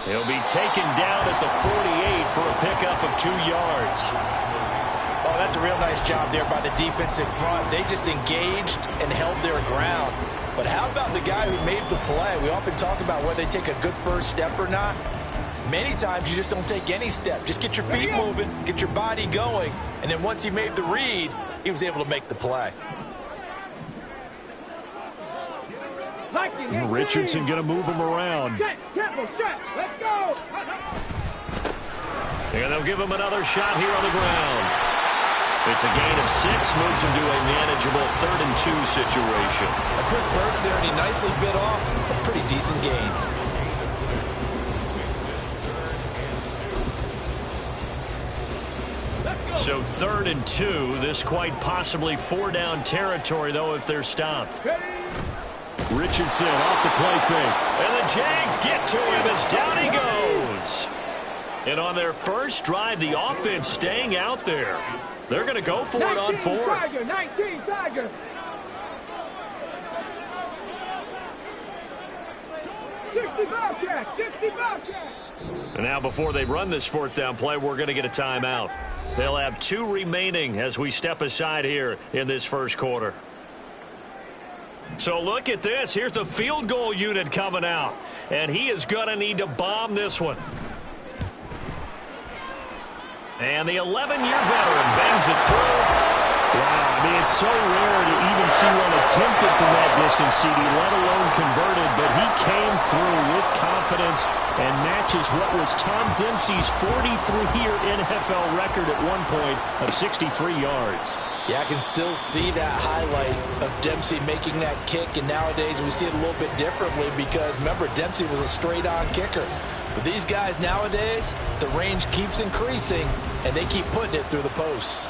He'll be taken down at the 48 for a pickup of 2 yards. Oh, that's a real nice job there by the defensive front. They just engaged and held their ground. But how about the guy who made the play? We often talk about whether they take a good first step or not. Many times you just don't take any step. Just get your feet moving, get your body going, and then once he made the read, he was able to make the play. Richardson going to move him around. Let's go. And they'll give him another shot here on the ground. It's a gain of 6, moves him to a manageable 3rd and 2 situation. A quick burst there, and he nicely bit off a pretty decent gain. So 3rd and 2, this quite possibly 4-down territory, though, if they're stopped. Richardson off the play fake. And the Jags get to him as down he goes. And on their first drive, the offense staying out there. They're going to go for it on 4th. Tiger, 19, Tiger. 60 Bobcats, 60 Bobcats. And now before they run this 4th down play, we're going to get a timeout. They'll have 2 remaining as we step aside here in this first quarter. So look at this. Here's the field goal unit coming out. And he is going to need to bomb this one. And the 11-year veteran bangs it through. Wow, I mean, it's so rare to even see one attempted from that distance, CD, let alone converted. But he came through with confidence and matches what was Tom Dempsey's 43-year NFL record at one point of 63 yards. Yeah, I can still see that highlight of Dempsey making that kick, and nowadays we see it a little bit differently because, remember, Dempsey was a straight-on kicker. But these guys nowadays, the range keeps increasing, and they keep putting it through the posts.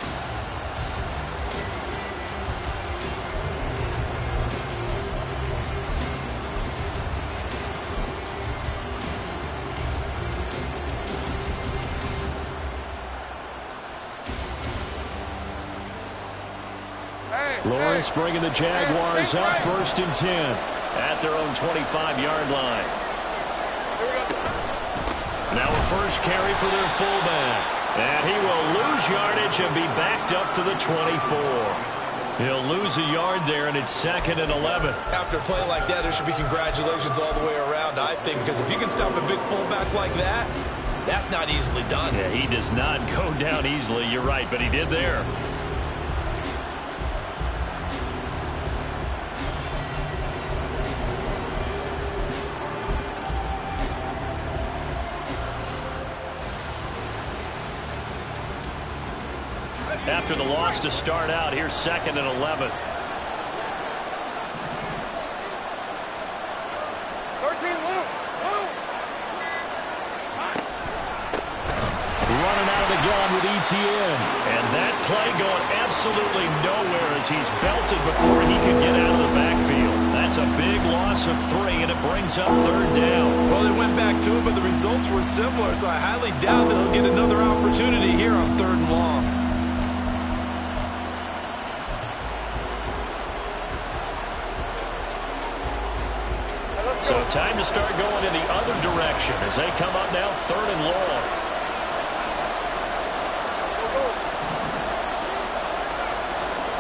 Lawrence bringing the Jaguars up 1st and 10. At their own 25-yard line. Now a first carry for their fullback. And he will lose yardage and be backed up to the 24. He'll lose a yard there, and it's 2nd and 11. After a play like that, there should be congratulations all the way around, I think, because if you can stop a big fullback like that, that's not easily done. Yeah, he does not go down easily. You're right, but he did there. After the loss to start out, here's 2nd and 11. 13, Running out of the gun with ETN. And that play going absolutely nowhere as he's belted before he could get out of the backfield. That's a big loss of 3, and it brings up 3rd down. Well, they went back to it, but the results were similar, so I highly doubt they'll get another opportunity here on 3rd and long. So time to start going in the other direction as they come up now 3rd and long.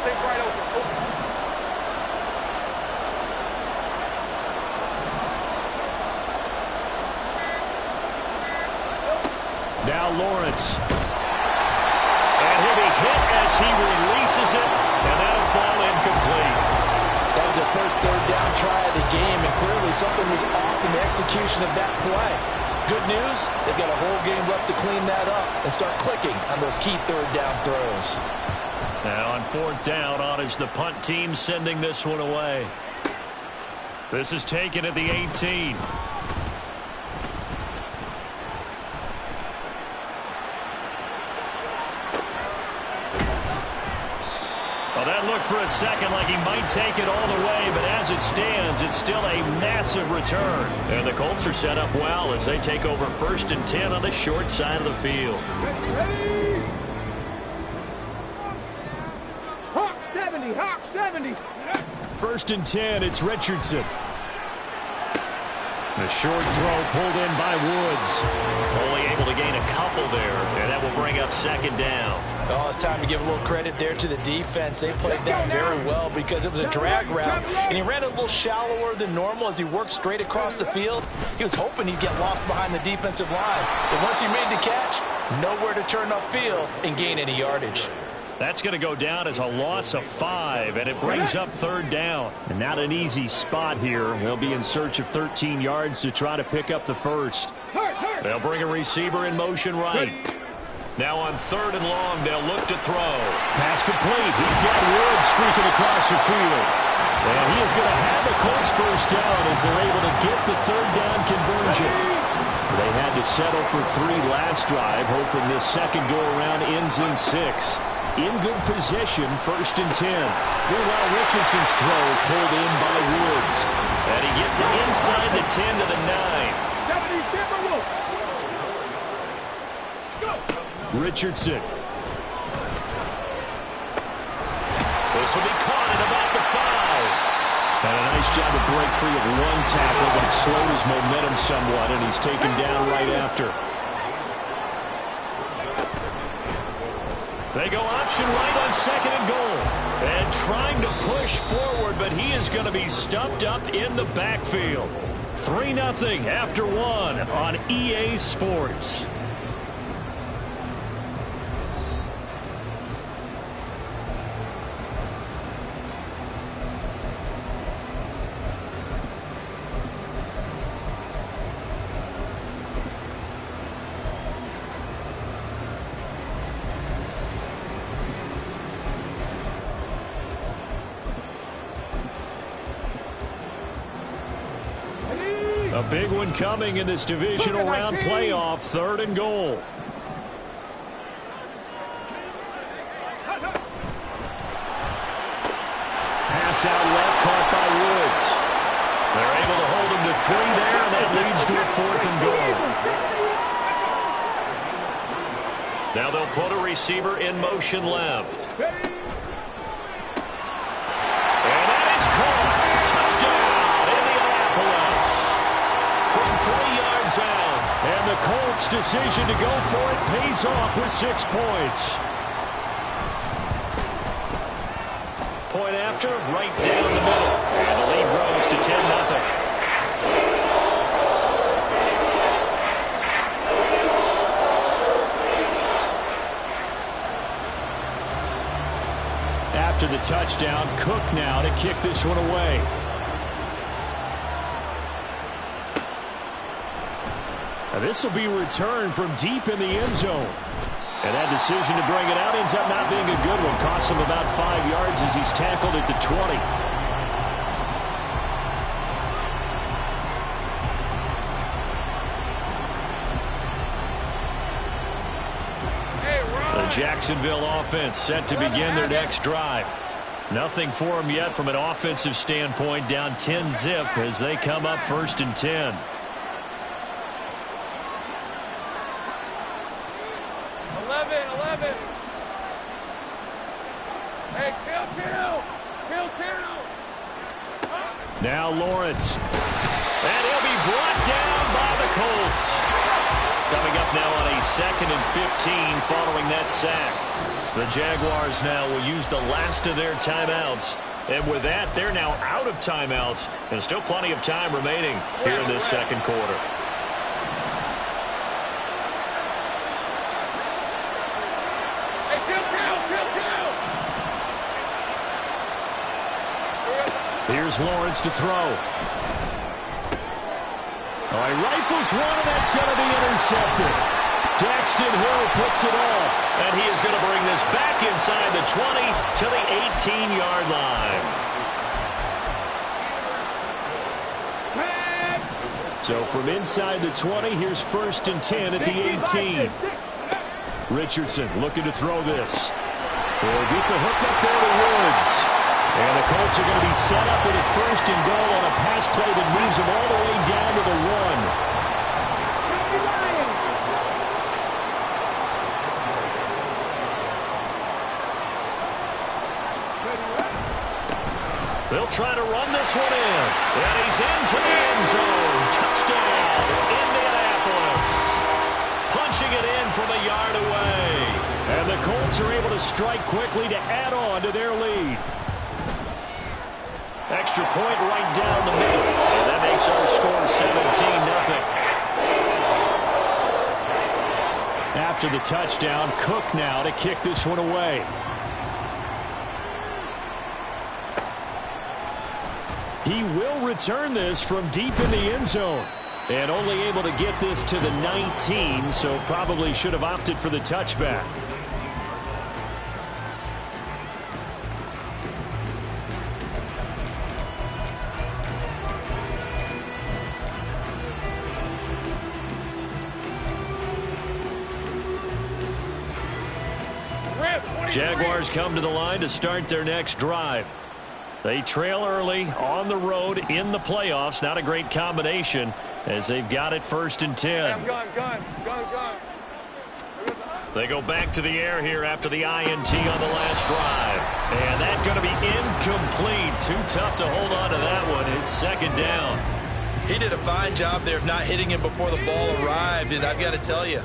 take right over. Now Lawrence. And he'll be hit as he releases it, and that'll fall incomplete. That was their first 3rd down try of the game, and clearly something was off in the execution of that play. Good news, they've got a whole game left to clean that up and start clicking on those key 3rd down throws. Now on 4th down, on is the punt team sending this one away. This is taken at the 18. Well, that looked for a second like he might take it all the way, but as it stands, it's still a massive return. And the Colts are set up well as they take over 1st and 10 on the short side of the field. Ready? Hawk 70, Hawk 70. 1st and 10, it's Richardson. A short throw pulled in by Woods. Only able to gain a couple there, and that will bring up second down. Oh, it's time to give a little credit there to the defense. They played that very well because it was a drag route, and he ran a little shallower than normal as he worked straight across the field. He was hoping he'd get lost behind the defensive line. But once he made the catch, nowhere to turn upfield and gain any yardage. That's going to go down as a loss of 5, and it brings up third down. And not an easy spot here. They'll be in search of 13 yards to try to pick up the first. They'll bring a receiver in motion right. Now on third and long, they'll look to throw. Pass complete. He's got Woods streaking across the field. And he is going to have the Colts first down as they're able to get the third down conversion. They had to settle for 3 last drive, hoping this second go-around ends in 6. In good position, first and 10. Meanwhile, Richardson's throw pulled in by Woods. And he gets it inside the 10 to the 9. Richardson. This will be caught at about the 5. And a nice job to break free of one tackle, but it slowed his momentum somewhat, and he's taken down right after. They go option right on second and goal. And trying to push forward, but he is going to be stuffed up in the backfield. 3-0 after 1 on EA Sports. A big one coming in this divisional round playoff, third and goal. Pass out left, caught by Woods. They're able to hold him to 3 there, and that leads to a 4th and goal. Now they'll put a receiver in motion left. And that is caught. Touchdown, Indianapolis. From 3 yards out. And the Colts' decision to go for it pays off with 6 points. Point after, right down the middle. And the lead grows to 10-0. After the touchdown, Cook now to kick this one away. Now this will be returned from deep in the end zone. And that decision to bring it out ends up not being a good one. Costs him about 5 yards as he's tackled at the 20. The Jacksonville offense set to begin their next drive. Nothing for them yet from an offensive standpoint. Down 10-0 as they come up first and 10. Now Lawrence. And he'll be brought down by the Colts. Coming up now on a 2nd and 15 following that sack. The Jaguars now will use the last of their timeouts. And with that, they're now out of timeouts. And still plenty of time remaining here in this second quarter. Here's Lawrence to throw. Oh, he rifles one, and that's going to be intercepted. Daxton Hill picks it off. And he is going to bring this back inside the 20 to the 18-yard line. So from inside the 20, here's first and 10 at the 18. Richardson looking to throw this. He'll get the hook up there to Woods. And the Colts are going to be set up with a first and goal on a pass play that moves them all the way down to the 1. They'll try to run this one in. And he's into the end zone. Touchdown. Colts are able to strike quickly to add on to their lead. Extra point right down the middle. And that makes our score 17-0. After the touchdown, Cook now to kick this one away. He will return this from deep in the end zone. And only able to get this to the 19, so probably should have opted for the touchback. Jaguars come to the line to start their next drive. They trail early on the road in the playoffs. Not a great combination as they've got it 1st and 10. Gun. They go back to the air here after the INT on the last drive. And that's going to be incomplete. Too tough to hold on to that one. It's 2nd down. He did a fine job there of not hitting him before the ball arrived, and I've got to tell you,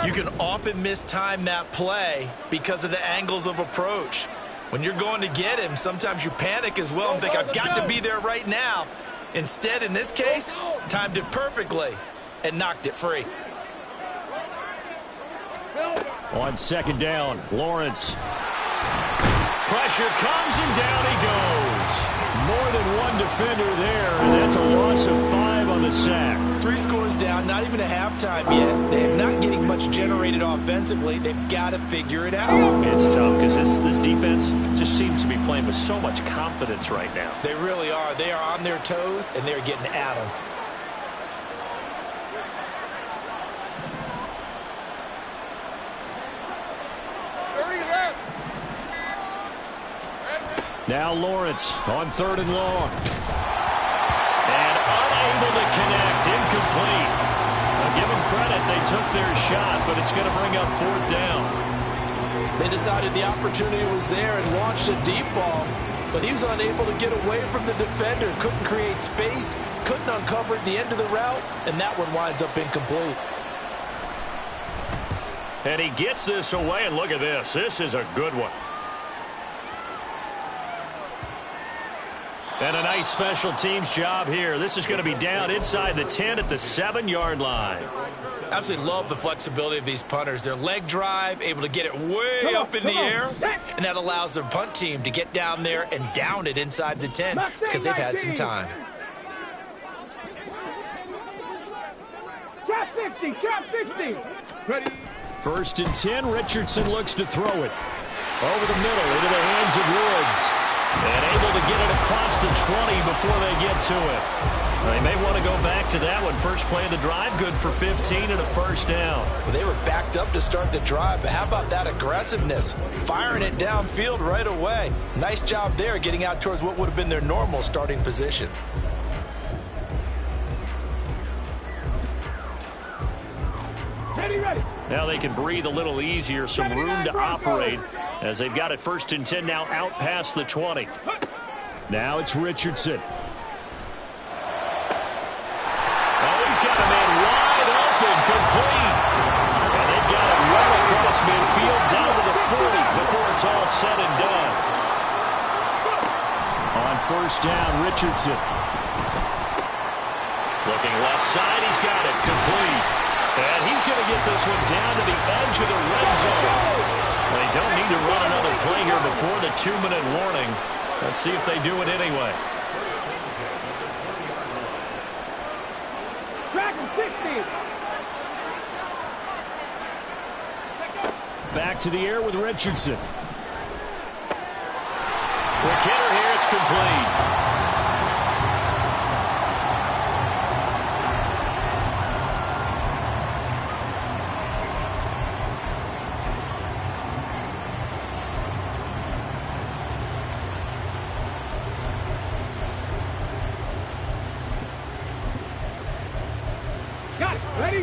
you can often mistime that play because of the angles of approach. When you're going to get him, sometimes you panic as well and think, I've got to be there right now. Instead, in this case, timed it perfectly and knocked it free. On 2nd down, Lawrence. Pressure comes and down he goes. More than one defender there, and that's a loss of 5 on the sack. 3 scores down, not even a halftime yet. They're not getting much generated offensively. They've got to figure it out. It's tough because this defense just seems to be playing with so much confidence right now. They really are. They are on their toes, and they're getting at them. Now Lawrence on 3rd and long. And unable to connect, incomplete. I'll give them credit, they took their shot, but it's going to bring up 4th down. They decided the opportunity was there and launched a deep ball, but he was unable to get away from the defender. Couldn't create space, couldn't uncover at the end of the route, and that one winds up incomplete. And he gets this away, and look at this. This is a good one. And a nice special teams job here. This is going to be down inside the 10 at the 7-yard line. Absolutely love the flexibility of these punters. Their leg drive, able to get it way up in the air, and that allows their punt team to get down there and down it inside the 10 because they've had some time. Trap 60, trap 60. Ready. 1st and 10, Richardson looks to throw it. Over the middle into the hands of Woods. And able to get it across the 20 before they get to it. They may want to go back to that one. First play of the drive, good for 15 and a 1st down. Well, they were backed up to start the drive, but how about that aggressiveness? Firing it downfield right away. Nice job there getting out towards what would have been their normal starting position. Ready. Now they can breathe a little easier, some room to operate as they've got it 1st and 10 now out past the 20. Now it's Richardson. Oh, he's got a man wide open, complete. And they've got it right across midfield down to the 40 before it's all said and done. On 1st down, Richardson. Looking left side, he's got it, complete. And he's going to get this one down to the edge of the red zone. They don't need to run another play here before the 2-minute warning. Let's see if they do it anyway. Track 60. Back to the air with Richardson. Quick hitter here, it's complete. Got it. Ready.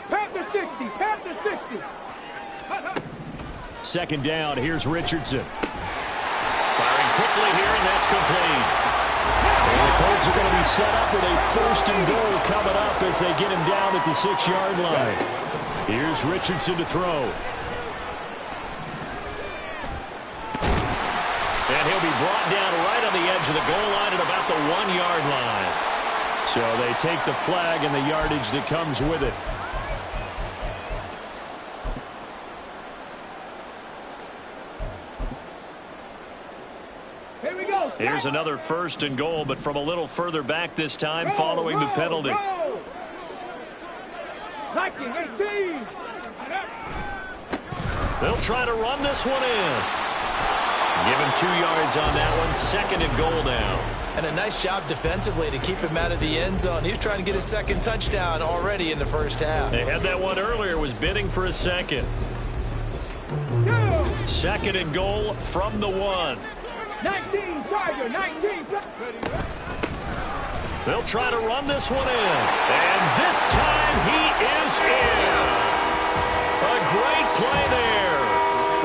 Panther 60. Panther 60. 2nd down, here's Richardson. Firing quickly here, and that's complete. And the Colts are going to be set up with a 1st and goal coming up as they get him down at the 6-yard line. Here's Richardson to throw. And he'll be brought down right on the edge of the goal line at about the 1-yard line. So they take the flag and the yardage that comes with it. Here we go. Here's another 1st and goal, but from a little further back this time following the penalty. Go. 18. They'll try to run this one in. Give him 2 yards on that one. 2nd and goal now. And a nice job defensively to keep him out of the end zone. He was trying to get his 2nd touchdown already in the first half. They had that one earlier, was bidding for a 2nd. 2nd and goal from the 1. 19, Charger, 19. They'll try to run this one in. And this time he is in. A great play there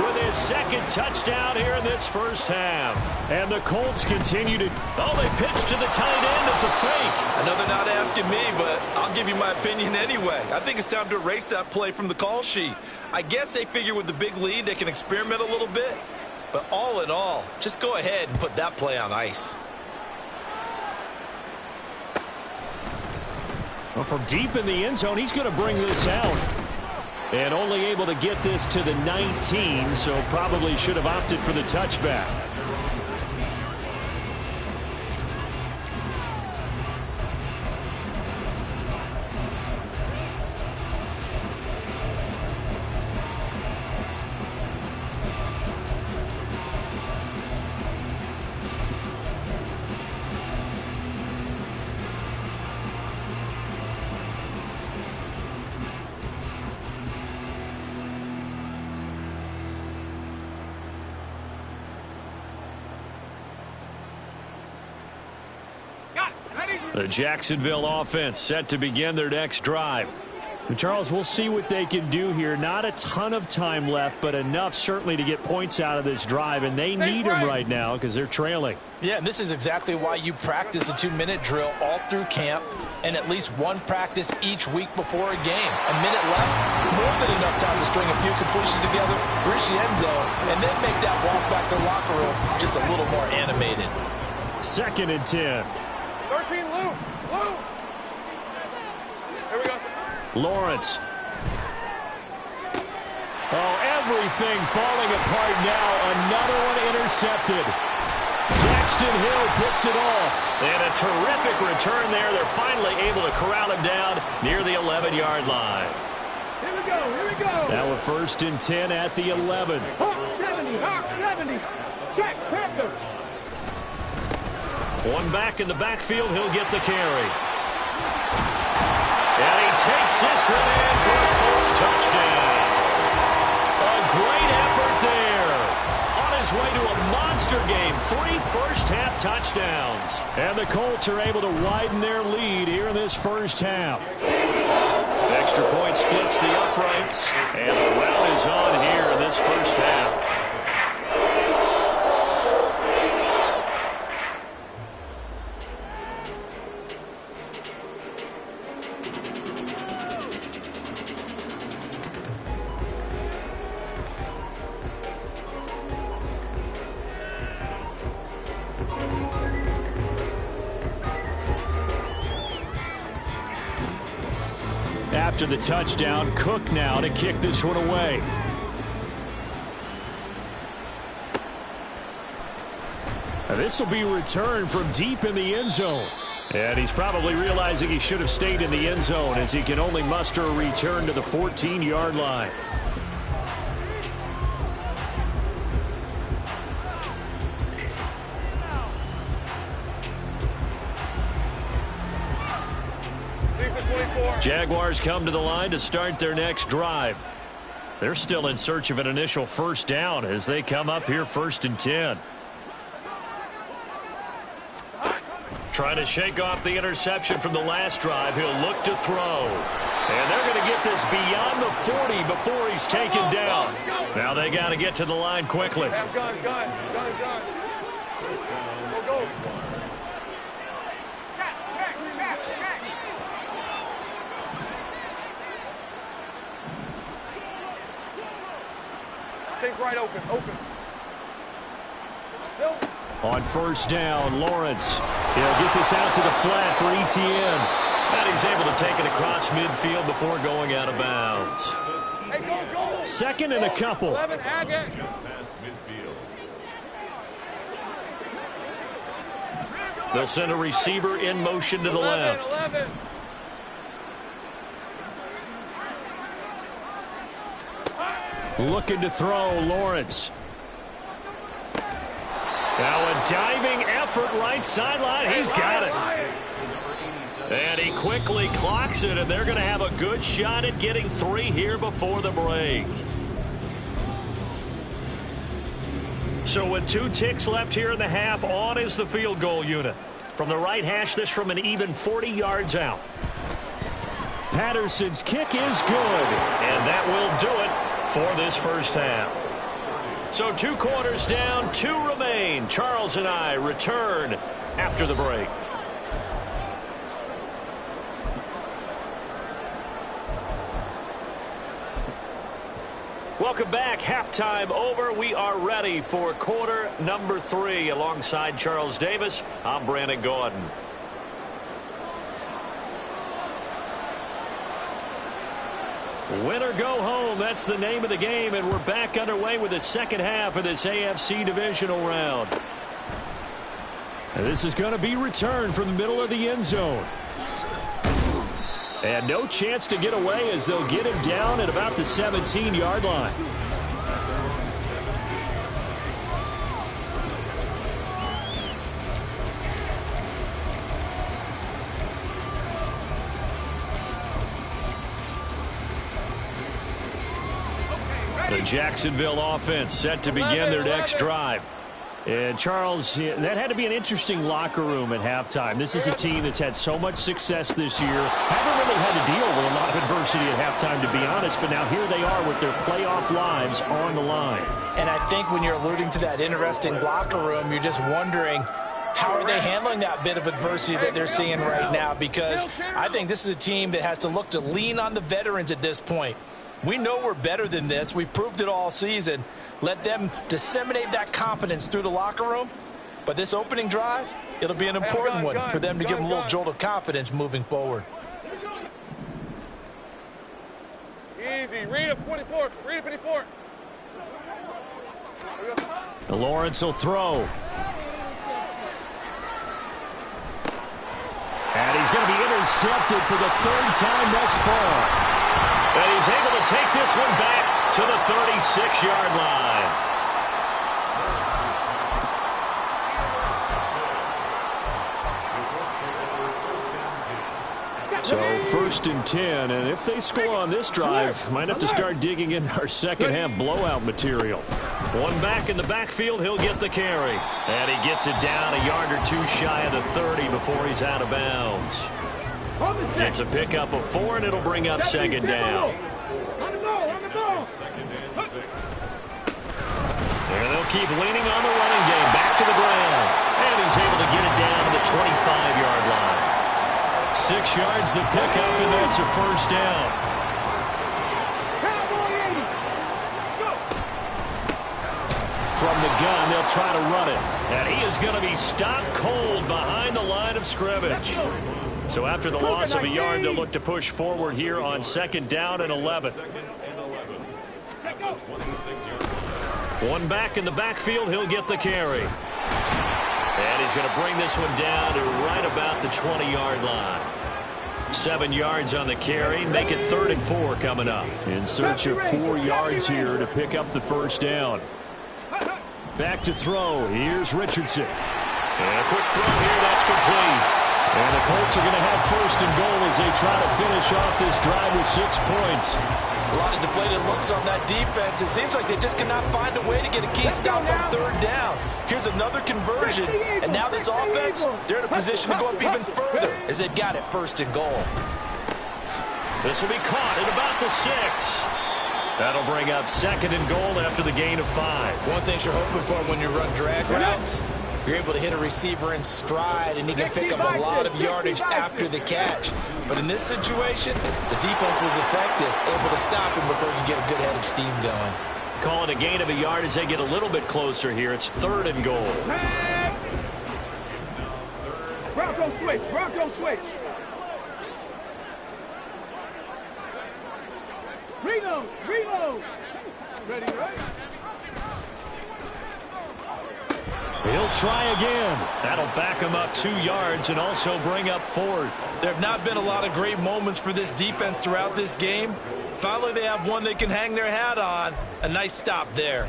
with his 2nd touchdown here in this first half. And the Colts continue to... Oh, they pitch to the tight end. It's a fake. I know they're not asking me, but I'll give you my opinion anyway. I think it's time to erase that play from the call sheet. I guess they figure with the big lead they can experiment a little bit. But all in all, just go ahead and put that play on ice. Well, from deep in the end zone, he's going to bring this out. And only able to get this to the 19, so probably should have opted for the touchback. The Jacksonville offense set to begin their next drive. Charles, we'll see what they can do here. Not a ton of time left, but enough certainly to get points out of this drive, and they need them right now because they're trailing. Yeah, and this is exactly why you practice a 2-minute drill all through camp and at least one practice each week before a game. A minute left, more than enough time to string a few completions together, reach the end zone, and then make that walk back to the locker room just a little more animated. 2nd and 10. 13, Lou. Here we go. Lawrence. Oh, everything falling apart now. Another one intercepted. Daxton Hill picks it off. And a terrific return there. They're finally able to corral him down near the 11-yard line. Here we go. Now a 1st and 10 at the 11. Hawk 70. Check, Panther. One back in the backfield. He'll get the carry. And he takes this one in for a Colts touchdown. A great effort there. On his way to a monster game. 3 first-half touchdowns. And the Colts are able to widen their lead here in this first half. Extra point splits the uprights. And the rout is on here in this first half. After the touchdown, Cook now to kick this one away. This will be returned from deep in the end zone. And he's probably realizing he should have stayed in the end zone as he can only muster a return to the 14-yard line. Jaguars come to the line to start their next drive. They're still in search of an initial first down as they come up here 1st and 10. Trying to shake off the interception from the last drive. He'll look to throw. And they're going to get this beyond the 40 before he's taken down. Now they got to get to the line quickly. Gun. Go. Check. right open. On first down, Lawrence. He'll get this out to the flat for Etienne. And he's able to take it across midfield before going out of bounds. Hey, go. Second and a couple. 11, Agate. They'll send a receiver in motion to the left. 11. Looking to throw, Lawrence. Now a diving effort right sideline. He's got it. And he quickly clocks it, and they're going to have a good shot at getting 3 here before the break. So with 2 ticks left here in the half, on is the field goal unit. From the right hash, this from an even 40 yards out. Patterson's kick is good. And that will do it for this first half. So 2 quarters down, 2 remain. Charles and I return after the break. Welcome back. Halftime over. We are ready for quarter number 3. Alongside Charles Davis, I'm Brandon Gordon. Win or go home, that's the name of the game, and we're back underway with the second half of this AFC divisional round. And this is going to be returned from the middle of the end zone. And no chance to get away as they'll get him down at about the 17-yard line. The Jacksonville offense set to begin their next drive. And Charles, that had to be an interesting locker room at halftime. This is a team that's had so much success this year. Haven't really had to deal with a lot of adversity at halftime, to be honest, but now here they are with their playoff lives on the line. And I think when you're alluding to that interesting locker room, you're just wondering, how are they handling that bit of adversity that they're seeing right now? Because I think this is a team that has to look to lean on the veterans at this point. We know we're better than this. We've proved it all season. Let them disseminate that confidence through the locker room. But this opening drive, it'll be an important one for them to give them a little jolt of confidence moving forward. Easy. Read up 24. Read up 24. Lawrence will throw. And he's going to be intercepted for the 3rd time thus far. And he's able to take this one back to the 36-yard line. So 1st and 10, and if they score on this drive, might have to start digging in our second half blowout material. One back in the backfield, he'll get the carry. And he gets it down a yard or 2 shy of the 30 before he's out of bounds. It's a pickup of 4, and it'll bring up 2nd down. And they'll keep leaning on the running game. Back to the ground. And he's able to get it down to the 25-yard line. 6 yards the pickup, and that's a 1st down. From the gun, they'll try to run it. And he is going to be stopped cold behind the line of scrimmage. So after the loss of a yard, they'll look to push forward here on 2nd down and 11. One back in the backfield, he'll get the carry. And he's going to bring this one down to right about the 20-yard line. 7 yards on the carry, make it 3rd and 4 coming up. In search of 4 yards here to pick up the 1st down. Back to throw. Here's Richardson. And a quick throw here, that's complete. And the Colts are going to have 1st and goal as they try to finish off this drive with 6 points. A lot of deflated looks on that defense. It seems like they just cannot find a way to get a key stop on 3rd down. Here's another conversion, and now this offense, they're in a position to go up even further as they've got it 1st and goal. This will be caught at about the 6. That'll bring up 2nd and goal after the gain of 5. One thing you're hoping for when you run drag routes, you're able to hit a receiver in stride, and he can pick up a lot of yardage after the catch. But in this situation, the defense was effective, able to stop him before he could get a good head of steam going. Call it a gain of a yard as they get a little bit closer here. It's 3rd and goal. Bronco switch. Bronco switch. Reload. Reload. Ready, right? He'll try again. That'll back him up 2 yards and also bring up 4th. There have not been a lot of great moments for this defense throughout this game. Finally, they have one they can hang their hat on. A nice stop there.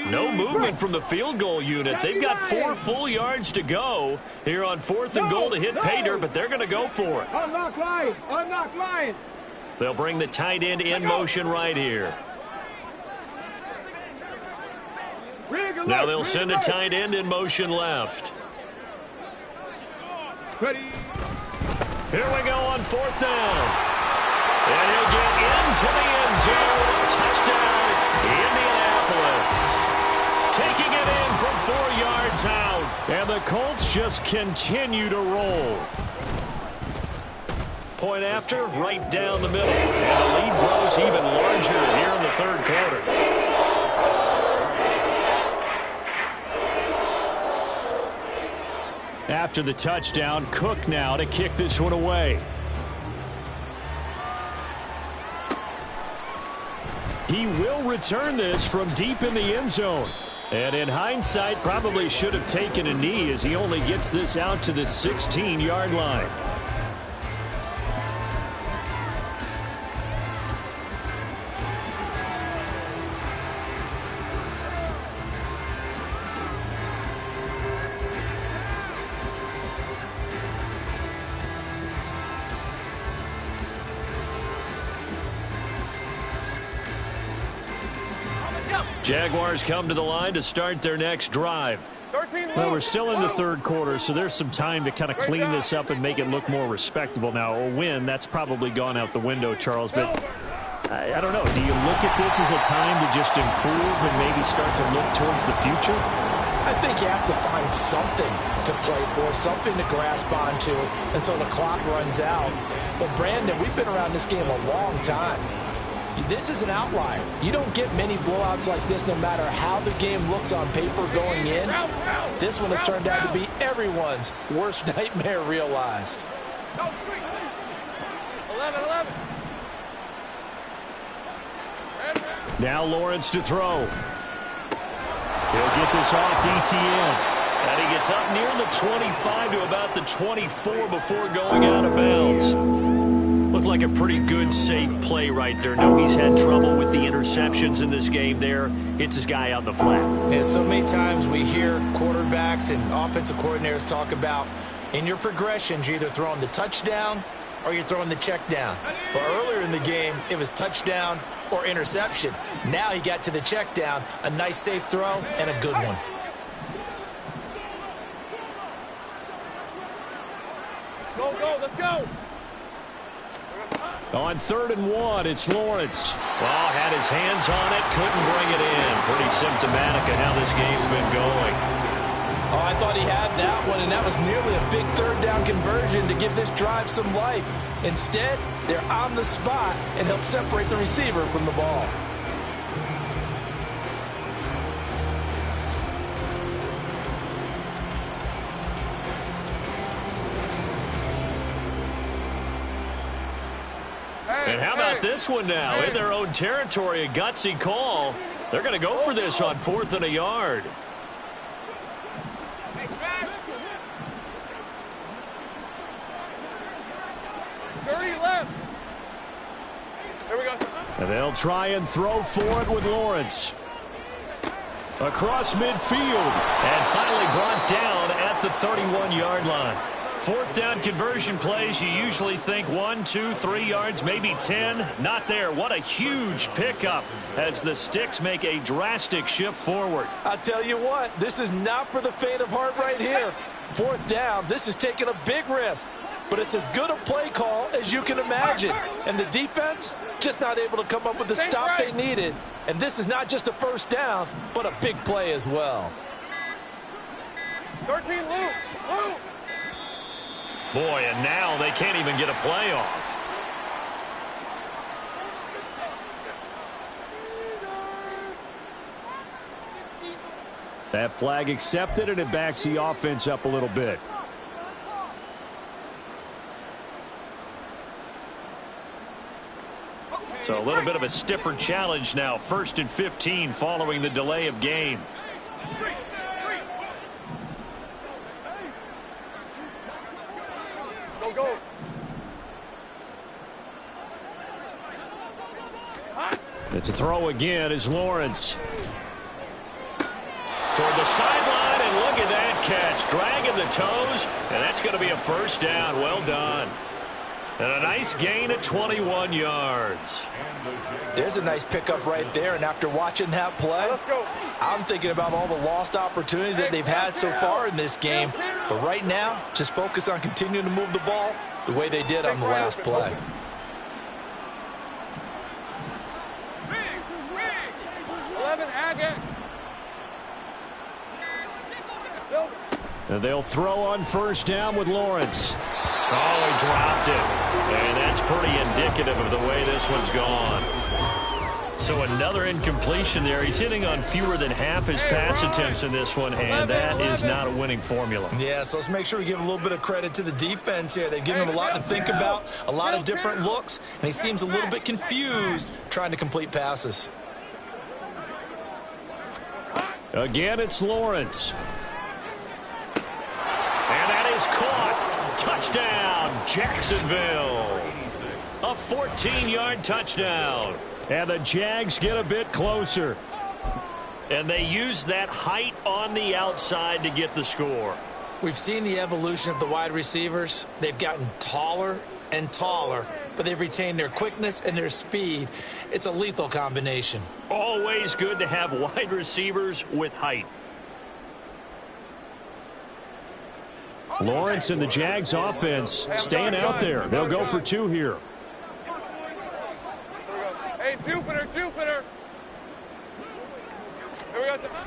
No movement from the field goal unit. They've got 4 full yards to go here on 4th and goal to hit pay dirt, but they're going to go for it. Unlock line. Unlock line. They'll bring the tight end in motion right here. Now they'll send a tight end in motion left. Ready. Here we go on 4th down. And he'll get into the end zone. Touchdown, Indianapolis. Taking it in from 4 yards out. And the Colts just continue to roll. Point after, right down the middle. And the lead grows even larger here in the 3rd quarter. After the touchdown, Cook now to kick this one away. He will return this from deep in the end zone. And in hindsight, probably should have taken a knee as he only gets this out to the 16-yard line. Jaguars come to the line to start their next drive. Well, we're still in the 3rd quarter, so there's some time to kind of clean this up and make it look more respectable. Now, a win, that's probably gone out the window, Charles, but I don't know. Do you look at this as a time to just improve and maybe start to look towards the future? I think you have to find something to play for, something to grasp onto until the clock runs out. But, Brandon, we've been around this game a long time. This is an outlier. You don't get many blowouts like this no matter how the game looks on paper going in. This one has turned out to be everyone's worst nightmare realized. 11. Now Lawrence to throw. He'll get this off DTN. And he gets up near the 25 to about the 24 before going out of bounds. Looked like a pretty good, safe play right there. No, he's had trouble with the interceptions in this game there. Hits his guy out the flat. Yeah, so many times we hear quarterbacks and offensive coordinators talk about in your progressions, you're either throwing the touchdown or you're throwing the check down. But earlier in the game, it was touchdown or interception. Now he got to the check down, a nice safe throw, and a good one. Go, let's go. On 3rd and 1, it's Lawrence. Well, had his hands on it, couldn't bring it in. Pretty symptomatic of how this game's been going. Oh, I thought he had that one, and that was nearly a big 3rd down conversion to give this drive some life. Instead, they're on the spot and help separate the receiver from the ball. And how about this one now? In their own territory, a gutsy call. They're going to go for this on 4th and a yard. Hey, smash. 30 left. Here we go. And they'll try and throw for it with Lawrence. Across midfield. And finally brought down at the 31-yard line. 4th down conversion plays, you usually think 1, 2, 3 yards, maybe 10. Not there. What a huge pickup as the Sticks make a drastic shift forward. I'll tell you what, this is not for the faint of heart right here. 4th down, this is taking a big risk. But it's as good a play call as you can imagine. And the defense just not able to come up with the stop they needed. And this is not just a 1st down, but a big play as well. 13, Luke. Boy, and now they can't even get a play off. That flag accepted, and it backs the offense up a little bit. So a little bit of a stiffer challenge now. 1st and 15 following the delay of game. Go. It's a throw again as Lawrence. Toward the sideline, and look at that catch. Dragging the toes, and that's going to be a first down. Well done. And a nice gain at 21 yards. There's a nice pickup right there, and after watching that play, I'm thinking about all the lost opportunities that they've had so far in this game. But right now, just focus on continuing to move the ball the way they did on the last play. And they'll throw on first down with Lawrence. Oh, he dropped it. And that's pretty indicative of the way this one's gone. So another incompletion there. He's hitting on fewer than half his pass attempts in this one, and that is not a winning formula. Yeah, so let's make sure we give a little bit of credit to the defense here. They've given him a lot to think about, a lot of different looks, and he seems a little bit confused trying to complete passes. Again, it's Lawrence. And that is caught. Touchdown, Jacksonville. A 14-yard touchdown. And the Jags get a bit closer. And they use that height on the outside to get the score. We've seen the evolution of the wide receivers. They've gotten taller and taller, but they've retained their quickness and their speed. It's a lethal combination. Always good to have wide receivers with height. Lawrence and the Jags offense staying out there. They'll go for 2 here. Hey, Jupiter.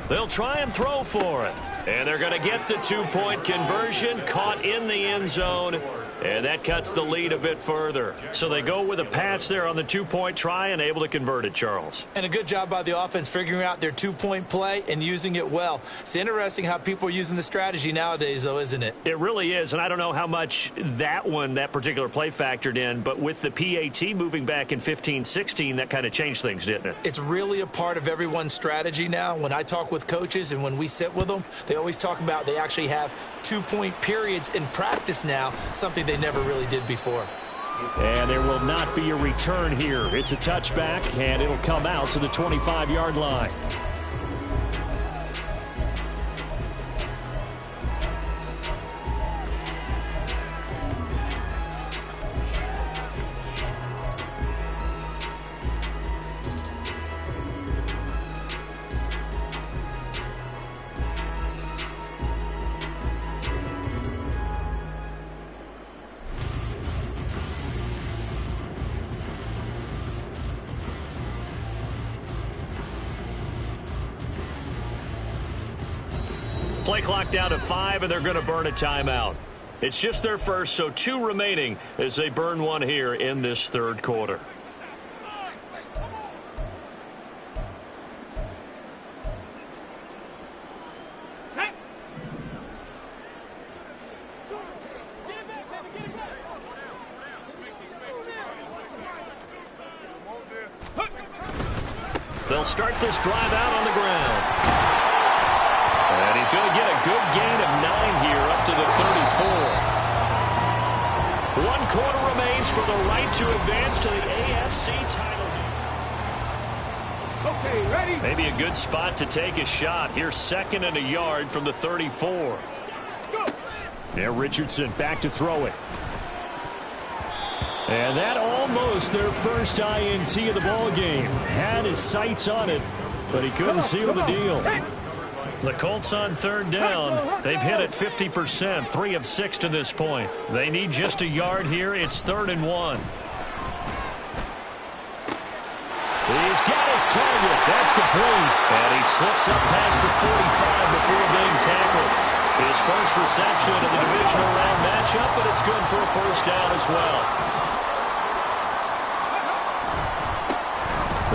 They'll try and throw for it. And they're going to get the 2-point conversion, caught in the end zone. And that cuts the lead a bit further. So they go with a pass there on the 2-point try and able to convert it, Charles. And a good job by the offense figuring out their 2-point play and using it well. It's interesting how people are using the strategy nowadays, though, isn't it? It really is, and I don't know how much that particular play factored in, but with the PAT moving back in 15-16, that kind of changed things, didn't it? It's really a part of everyone's strategy now. When I talk with coaches and when we sit with them, they always talk about they actually have 2-point periods in practice now, something they never really did before. And there will not be a return here. It's a touchback, and it'll come out to the 25-yard line. Play clock down to 5, and they're going to burn a timeout. It's just their first, so 2 remaining as they burn one here in this third quarter. They'll start this drive out on the ground. And he's going to get a good gain of 9 here up to the 34. 1 quarter remains for the right to advance to the AFC title game. Okay, ready? Maybe a good spot to take a shot. Here's 2nd and a yard from the 34. There, Richardson back to throw it. And that almost their first INT of the ball game. Had his sights on it, but he couldn't seal the deal. The Colts on 3rd down. They've hit it 50%, 3 of 6 to this point. They need just a yard here. It's 3rd and 1. He's got his target. That's complete. And he slips up past the 45 before being tackled. His first reception of the divisional round matchup, but it's good for a first down as well.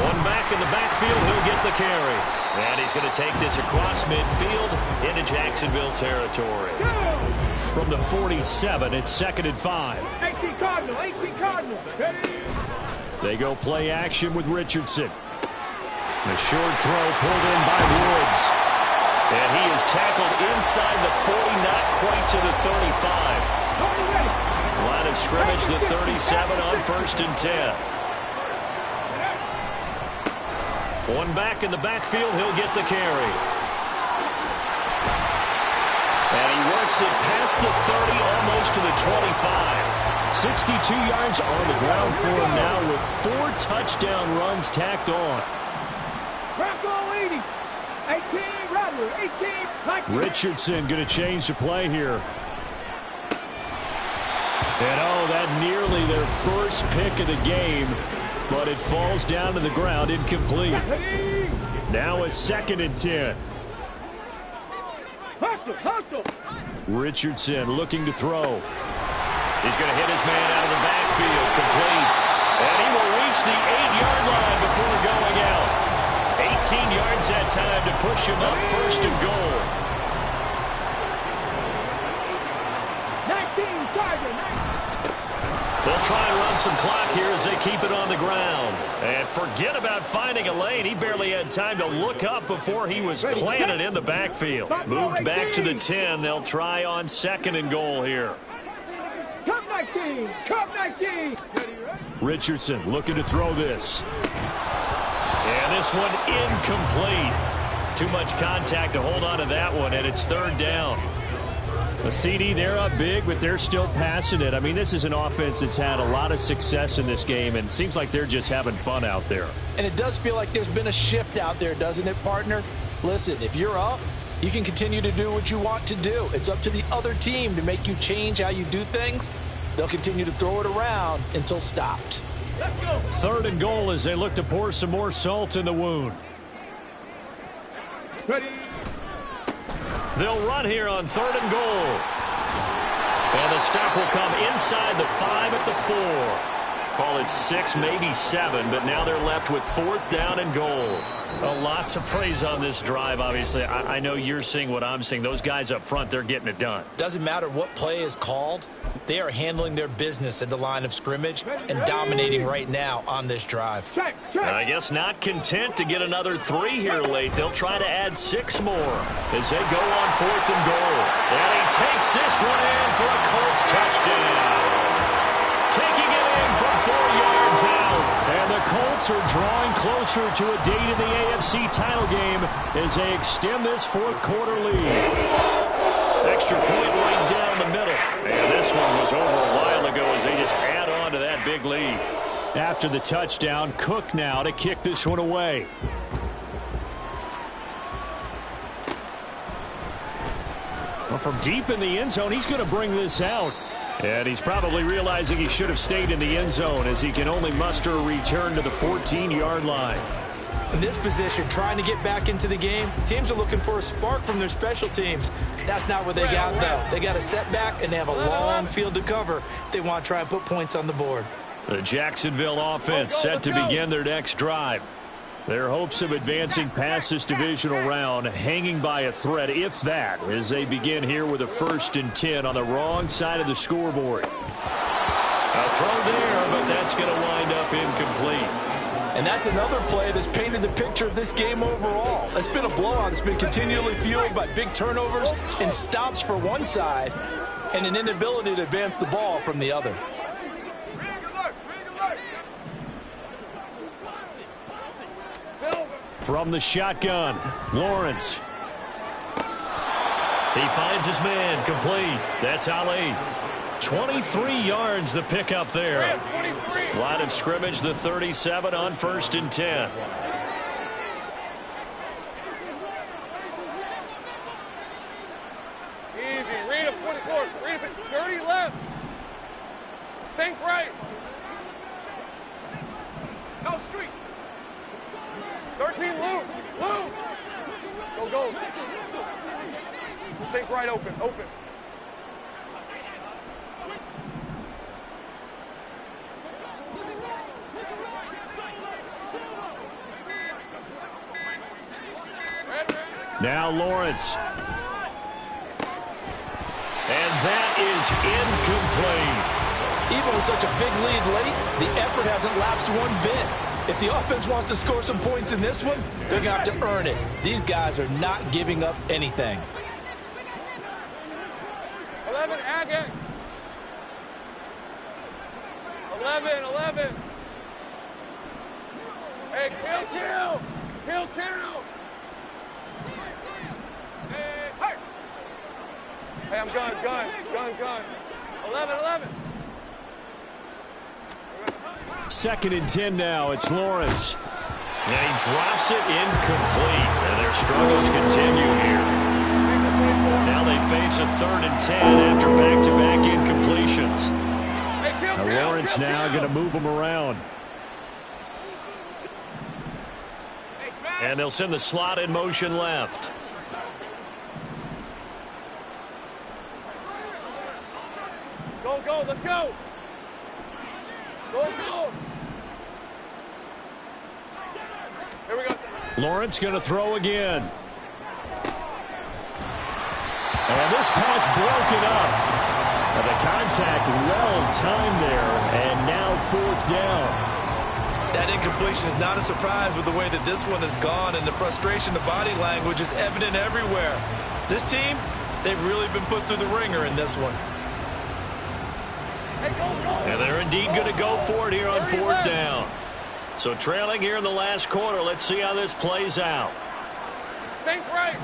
One back in the backfield, he'll get the carry. And he's going to take this across midfield into Jacksonville territory. From the 47, it's 2nd and 5. 18 Cardinal, 18 Cardinal. They go play action with Richardson. The short throw pulled in by Woods. And he is tackled inside the 40, not quite to the 35. Line of scrimmage, the 37 on 1st and 10. One back in the backfield, he'll get the carry. And he works it past the 30, almost to the 25. 62 yards on the ground for him now with 4 touchdown runs tacked on. Richardson going to change the play here. And oh, that nearly their first pick of the game, but it falls down to the ground incomplete. Now a 2nd and 10. Richardson looking to throw. He's going to hit his man out of the backfield, complete. And he will reach the 8-yard line before going out. 18 yards that time to push him up 1st and goal. 19 Charger. They'll try and run some clock here as they keep it on the ground. And forget about finding a lane. He barely had time to look up before he was planted in the backfield. Moved back to the 10. They'll try on 2nd and goal here. Cup 19. Cup 19. Richardson looking to throw this. And this one incomplete. Too much contact to hold on to that one, and it's 3rd down. A CD, they're up big, but they're still passing it. I mean, this is an offense that's had a lot of success in this game, and it seems like they're just having fun out there. And it does feel like there's been a shift out there, doesn't it, partner? Listen, if you're up, you can continue to do what you want to do. It's up to the other team to make you change how you do things. They'll continue to throw it around until stopped. 3rd and goal as they look to pour some more salt in the wound. Ready. They'll run here on 3rd and goal. And the stop will come inside the 5 at the 4. Call it 6, maybe 7, but now they're left with 4th down and goal. A lot to praise on this drive, obviously. I know you're seeing what I'm seeing. Those guys up front, they're getting it done. Doesn't matter what play is called. They are handling their business at the line of scrimmage and dominating right now on this drive. I guess not content to get another 3 here late. They'll try to add 6 more as they go on 4th and goal. And he takes this one in for a Colts touchdown. Taking it in from 4 yards out. And the Colts are drawing closer to a date in the AFC title game as they extend this 4th quarter lead. Extra point right down the middle. And this one was over a while ago as they just add on to that big lead. After the touchdown, Cook now to kick this one away. Well, from deep in the end zone, he's going to bring this out. And he's probably realizing he should have stayed in the end zone as he can only muster a return to the 14-yard line. In this position, trying to get back into the game, teams are looking for a spark from their special teams. That's not what they got, though. They got a setback, and they have a long field to cover if they want to try and put points on the board. The Jacksonville offense set to begin their next drive. Their hopes of advancing past this divisional round hanging by a thread, if that, as they begin here with a 1st and 10 on the wrong side of the scoreboard. A throw there, but that's going to wind up incomplete. And that's another play that's painted the picture of this game overall. It's been a blowout. It's been continually fueled by big turnovers and stops for one side and an inability to advance the ball from the other. From the shotgun, Lawrence. He finds his man, complete. That's Ali. 23 yards the pickup there. Line of scrimmage, the 37 on 1st and 10. Easy. Read him, 24. Read him, 30 left. Sink right. No street. 13 loose. Loose. Go, go. Think right, open. Now Lawrence. And that is incomplete. Even with such a big lead late, the effort hasn't lapsed one bit. If the offense wants to score some points in this one, they're going to have to earn it. These guys are not giving up anything. 11, Agate. 11. Hey, kill. Hey, I'm gun. 11. 2nd and 10 now. It's Lawrence. And he drops it incomplete. And their struggles continue here. Now they face a 3rd and 10 after back-to-back incompletions. Now Lawrence now going to move him around. And they'll send the slot in motion left. Go, let's go. Go. Here we go. Lawrence going to throw again. And this pass broken up. And the contact well timed there. And now 4th down. That incompletion is not a surprise with the way that this one has gone, and the frustration, the body language is evident everywhere. This team, they've really been put through the ringer in this one. And they're indeed going to go for it here on 4th down. So trailing here in the last quarter. Let's see how this plays out. Think right.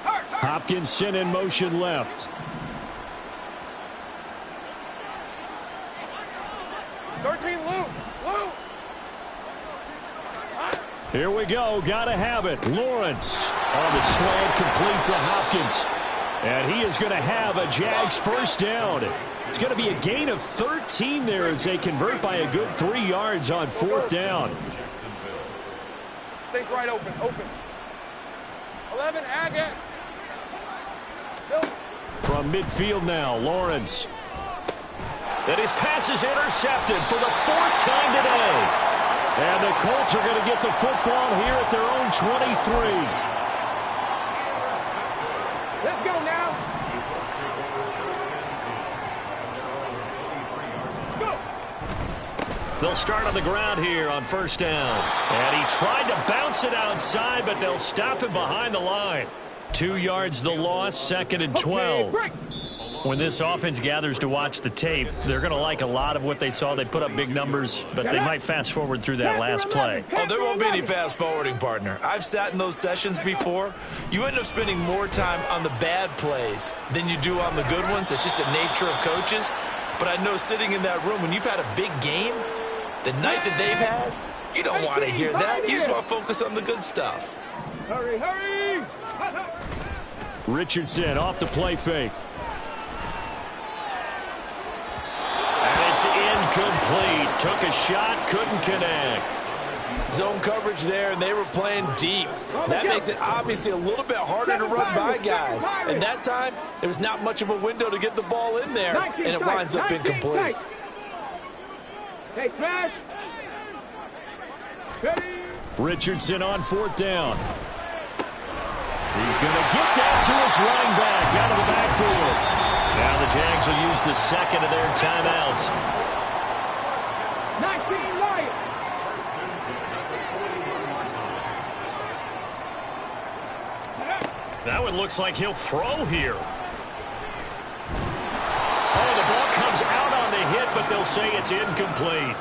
Hopkins sent in motion left. 13, Lou. Here we go. Got to have it. Lawrence on the slant, complete to Hopkins. And he is going to have a Jags 1st down. It's going to be a gain of 13 there as they convert by a good 3 yards on 4th down. Think right, open. 11, Agate. From midfield now, Lawrence. And his pass is intercepted for the 4th time today. And the Colts are going to get the football here at their own 23. Let's go now. They'll start on the ground here on 1st down. And he tried to bounce it outside, but they'll stop him behind the line. 2 yards the loss, 2nd and 12. When this offense gathers to watch the tape, they're going to like a lot of what they saw. They put up big numbers, but they might fast forward through that last play. Oh, there won't be any fast forwarding, partner. I've sat in those sessions before. You end up spending more time on the bad plays than you do on the good ones. It's just the nature of coaches. But I know sitting in that room, when you've had a big game, the night that they've had, you don't want to hear that. You just want to focus on the good stuff. Hurry. Richardson off the play fake. And it's incomplete. Took a shot, couldn't connect. Zone coverage there, and they were playing deep. That makes it obviously a little bit harder to run by guys. And that time, there was not much of a window to get the ball in there, and it winds up incomplete. Hey, Trash. Richardson on 4th down. He's going to get that to his running back out of the backfield. Now the Jags will use the 2nd of their timeouts. 19 Lions. That one looks like he'll throw here. Oh, the ball comes out on the hit, but they'll say it's incomplete.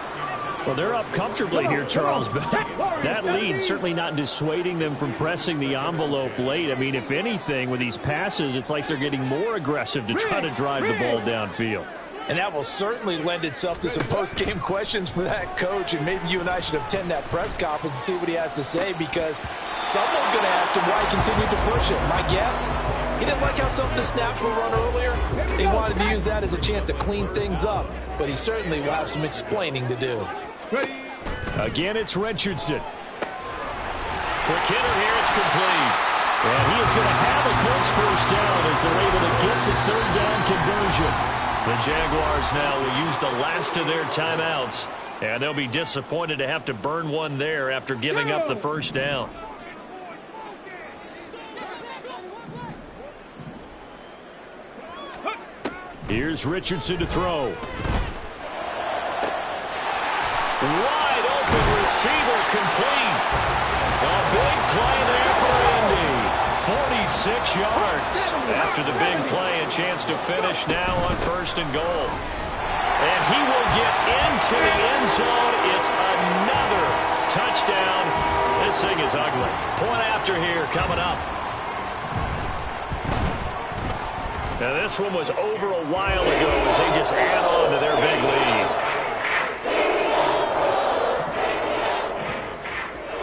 Well, they're up comfortably here, Charles, but that lead certainly not dissuading them from pressing the envelope late. I mean, if anything, with these passes, it's like they're getting more aggressive to try to drive the ball downfield. And that will certainly lend itself to some post-game questions for that coach, and maybe you and I should attend that press conference and see what he has to say, because someone's going to ask him why he continued to push it. My guess, he didn't like how some of the snaps were run earlier. He wanted to use that as a chance to clean things up, but he certainly will have some explaining to do. Again, it's Richardson. Quick hitter here. It's complete. And he is going to have a close first down as they're able to get the third down conversion. The Jaguars now will use the last of their timeouts, and they'll be disappointed to have to burn one there after giving up the first down. Here's Richardson to throw. Wide open receiver, complete. A big play there for Indy. 46 yards. After the big play, a chance to finish now on 1st and goal. And he will get into the end zone. It's another touchdown. This thing is ugly. Point after here coming up. Now this one was over a while ago as they just add on to their big lead.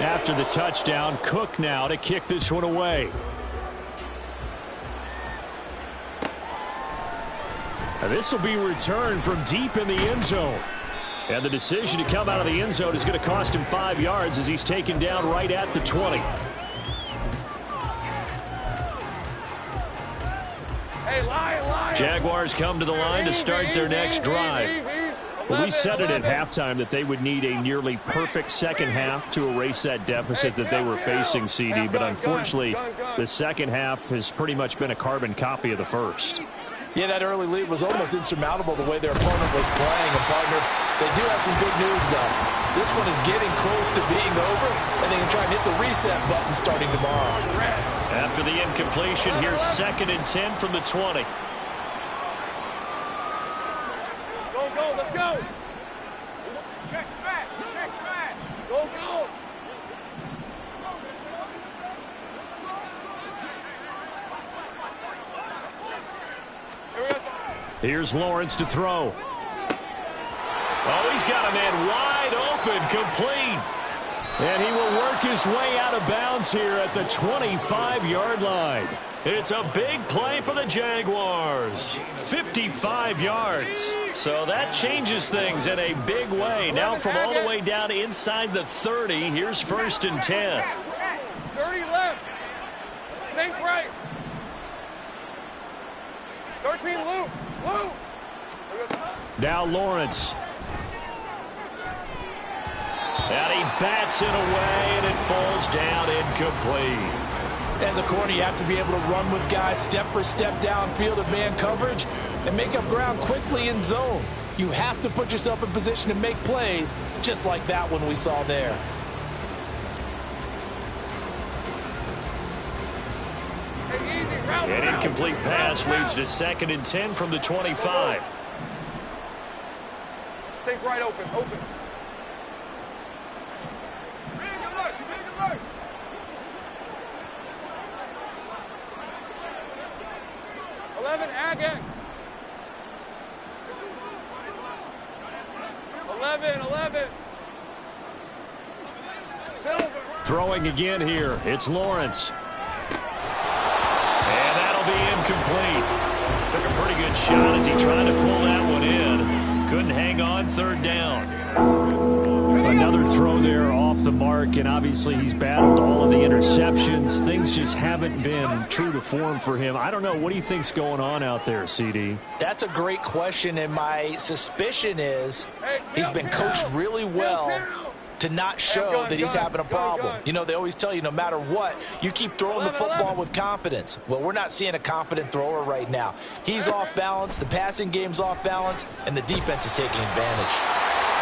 After the touchdown, Cook now to kick this one away. Now this will be returned from deep in the end zone. And the decision to come out of the end zone is going to cost him 5 yards as he's taken down right at the 20. Jaguars come to the line to start their next drive. Well, we said it at halftime that they would need a nearly perfect second half to erase that deficit that they were facing, CD. But unfortunately, the second half has pretty much been a carbon copy of the first. Yeah, that early lead was almost insurmountable the way their opponent was playing. And, partner, they do have some good news, though. This one is getting close to being over, and they can try and hit the reset button starting tomorrow. After the incompletion, here's 2nd and 10 from the 20. Go, let's go. Check smash. Go. Here's Lawrence to throw. Oh, he's got a man wide open, complete. And he will work his way out of bounds here at the 25-yard line. It's a big play for the Jaguars. 55 yards. So that changes things in a big way. Now from all the way down inside the 30, here's 1st and 10. 30 left. Think right. 13 loop. Now Lawrence. And he bats it away, and it falls down incomplete. As a corner, you have to be able to run with guys step for step downfield of man coverage and make up ground quickly in zone. You have to put yourself in position to make plays, just like that one we saw there. An incomplete pass leads to 2nd and 10 from the 25. Take right open. 11 Agate. 11. Silver. Throwing again here. It's Lawrence. And that'll be incomplete. Took a pretty good shot as he tried to pull that one in. Couldn't hang on, 3rd down. Another throw there off the mark, and obviously he's battled all of the interceptions. Things just haven't been true to form for him. I don't know. What do you think's going on out there, CD? That's a great question, and my suspicion is he's been coached really well to not show that he's having a problem. You know, they always tell you no matter what, you keep throwing the football with confidence. Well, we're not seeing a confident thrower right now. He's off balance, the passing game's off balance, and the defense is taking advantage.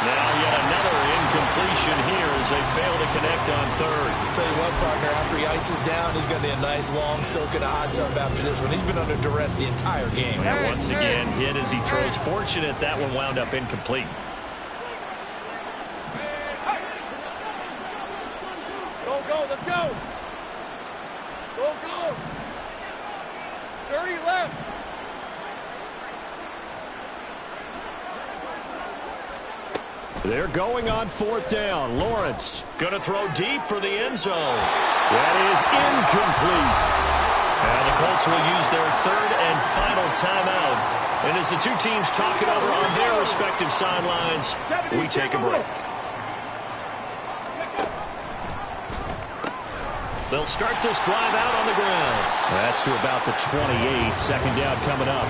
Now yet another incompletion here as they fail to connect on 3rd. I'll tell you what, partner, after he ices down, he's going to be a nice long soak in a hot tub after this one. He's been under duress the entire game. And once again, hit as he throws. Fortunate that one wound up incomplete. Go, let's go. Go. 30 left. They're going on 4th down. Lawrence. Going to throw deep for the end zone. That is incomplete. And the Colts will use their 3rd and final timeout. And as the two teams talk it over on their respective sidelines, we take a break. They'll start this drive out on the ground. That's to about the 28. Second down coming up.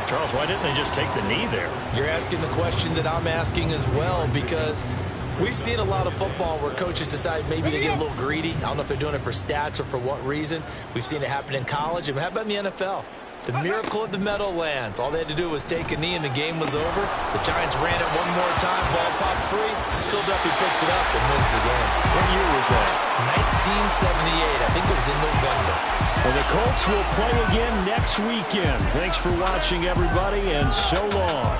Charles, why didn't they just take the knee there? You're asking the question that I'm asking as well, because we've seen a lot of football where coaches decide maybe to get a little greedy. I don't know if they're doing it for stats or for what reason. We've seen it happen in college. And how about in the NFL? The miracle of the Meadowlands. All they had to do was take a knee and the game was over. The Giants ran it one more time. Ball popped free. Philadelphia picks it up and wins the game. What year was that? 1978. I think it was in November. Well, the Colts will play again next weekend. Thanks for watching, everybody, and so long.